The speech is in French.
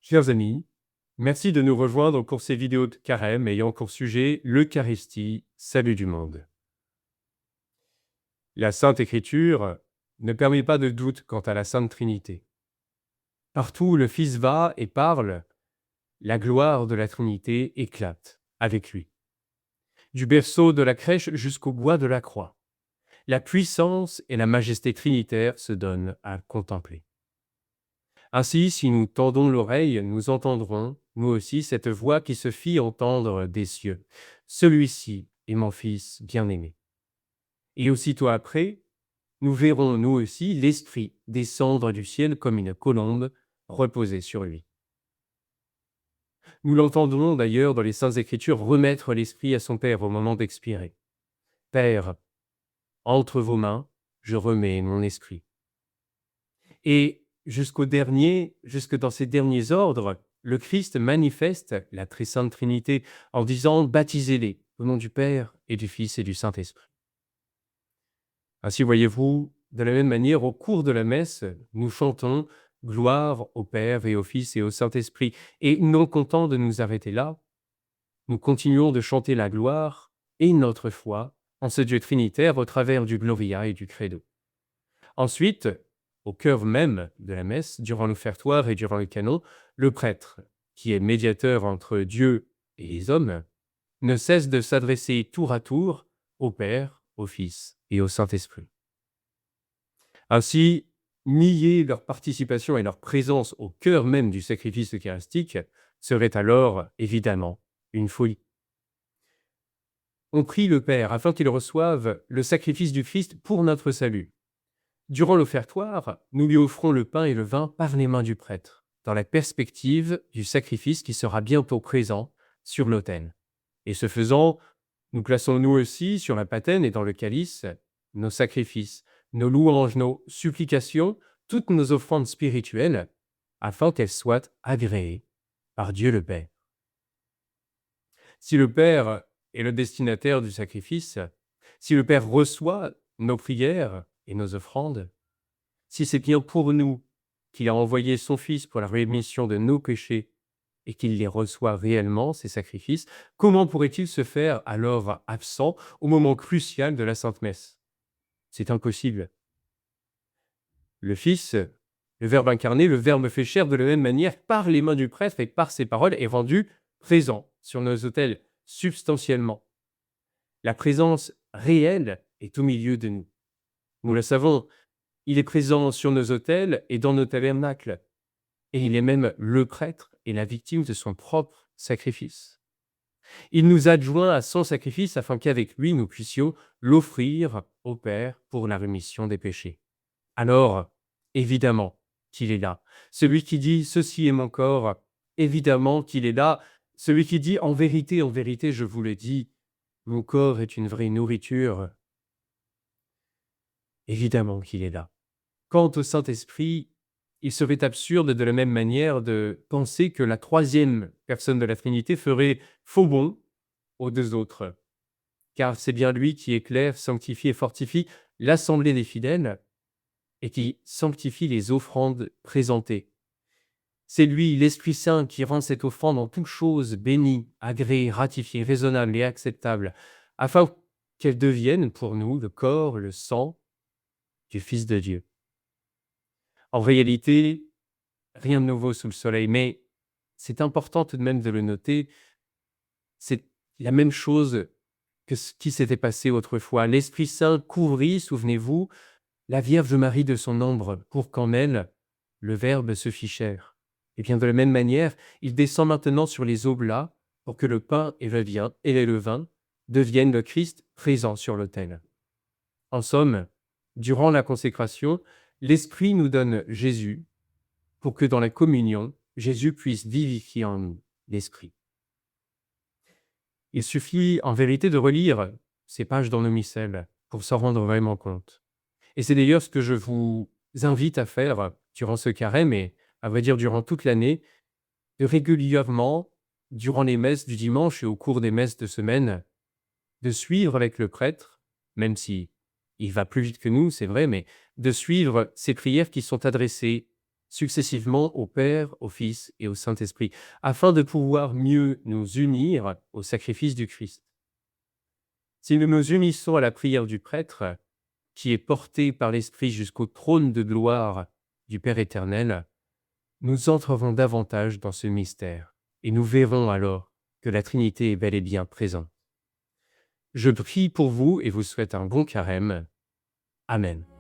Chers amis, merci de nous rejoindre pour ces vidéos de carême ayant pour sujet l'Eucharistie, salut du monde. La Sainte Écriture ne permet pas de doute quant à la Sainte Trinité. Partout où le Fils va et parle, la gloire de la Trinité éclate avec lui. Du berceau de la crèche jusqu'au bois de la croix, la puissance et la majesté trinitaire se donnent à contempler. Ainsi, si nous tendons l'oreille, nous entendrons, nous aussi, cette voix qui se fit entendre des cieux. Celui-ci est mon Fils bien-aimé. Et aussitôt après, nous verrons, nous aussi, l'Esprit descendre du ciel comme une colombe, reposer sur lui. Nous l'entendrons d'ailleurs dans les Saintes Écritures remettre l'Esprit à son Père au moment d'expirer. « Père, entre vos mains, je remets mon esprit. » Et jusque dans ces derniers ordres, le Christ manifeste la très sainte Trinité en disant « Baptisez-les au nom du Père et du Fils et du Saint-Esprit. » Ainsi, voyez-vous, de la même manière, au cours de la messe, nous chantons « Gloire au Père et au Fils et au Saint-Esprit ». Et non contents de nous arrêter là, nous continuons de chanter la gloire et notre foi en ce Dieu trinitaire au travers du Gloria et du Credo. Ensuite, au cœur même de la messe, durant l'offertoire et durant le canon, le prêtre, qui est médiateur entre Dieu et les hommes, ne cesse de s'adresser tour à tour au Père, au Fils et au Saint-Esprit. Ainsi, nier leur participation et leur présence au cœur même du sacrifice eucharistique serait alors, évidemment, une folie. On prie le Père afin qu'il reçoive le sacrifice du Christ pour notre salut. Durant l'offertoire, nous lui offrons le pain et le vin par les mains du prêtre, dans la perspective du sacrifice qui sera bientôt présent sur l'autel. Et ce faisant, nous plaçons nous aussi sur la patène et dans le calice nos sacrifices, nos louanges, nos supplications, toutes nos offrandes spirituelles, afin qu'elles soient agréées par Dieu le Père. Si le Père est le destinataire du sacrifice, si le Père reçoit nos prières et nos offrandes, si c'est bien pour nous qu'il a envoyé son Fils pour la rémission de nos péchés et qu'il les reçoit réellement, ces sacrifices, comment pourrait-il se faire alors absent au moment crucial de la Sainte Messe? C'est impossible. Le Fils, le Verbe incarné, le Verbe fait chair, de la même manière, par les mains du prêtre et par ses paroles, est rendu présent sur nos autels substantiellement. La présence réelle est au milieu de nous. Nous le savons, il est présent sur nos autels et dans nos tabernacles. Et il est même le prêtre et la victime de son propre sacrifice. Il nous adjoint à son sacrifice afin qu'avec lui, nous puissions l'offrir au Père pour la rémission des péchés. Alors, évidemment qu'il est là. Celui qui dit « ceci est mon corps », évidemment qu'il est là. Celui qui dit « en vérité, je vous le dis, mon corps est une vraie nourriture », évidemment qu'il est là. Quant au Saint-Esprit, il serait absurde de la même manière de penser que la troisième personne de la Trinité ferait faux bond aux deux autres. Car c'est bien lui qui éclaire, sanctifie et fortifie l'assemblée des fidèles et qui sanctifie les offrandes présentées. C'est lui, l'Esprit Saint, qui rend cette offrande en toutes choses bénie, agréée, ratifiée, raisonnable et acceptable, afin qu'elle devienne pour nous le corps, le sang du Fils de Dieu. En réalité, rien de nouveau sous le soleil, mais c'est important tout de même de le noter, c'est la même chose que ce qui s'était passé autrefois. L'Esprit Saint couvrit, souvenez-vous, la Vierge Marie de son ombre, pour qu'en elle, le Verbe se fit chair. Et bien de la même manière, il descend maintenant sur les oblats pour que le pain et le vin deviennent le Christ présent sur l'autel. En somme, durant la consécration, l'Esprit nous donne Jésus pour que dans la communion, Jésus puisse vivifier en nous l'Esprit. Il suffit en vérité de relire ces pages dans nos missels pour s'en rendre vraiment compte. Et c'est d'ailleurs ce que je vous invite à faire durant ce carême et, à vrai dire, durant toute l'année, de régulièrement, durant les messes du dimanche et au cours des messes de semaine, de suivre avec le prêtre, même si il va plus vite que nous, c'est vrai, mais de suivre ces prières qui sont adressées successivement au Père, au Fils et au Saint-Esprit, afin de pouvoir mieux nous unir au sacrifice du Christ. Si nous nous unissons à la prière du prêtre, qui est portée par l'Esprit jusqu'au trône de gloire du Père éternel, nous entrerons davantage dans ce mystère, et nous verrons alors que la Trinité est bel et bien présente. Je prie pour vous et vous souhaite un bon carême. Amen.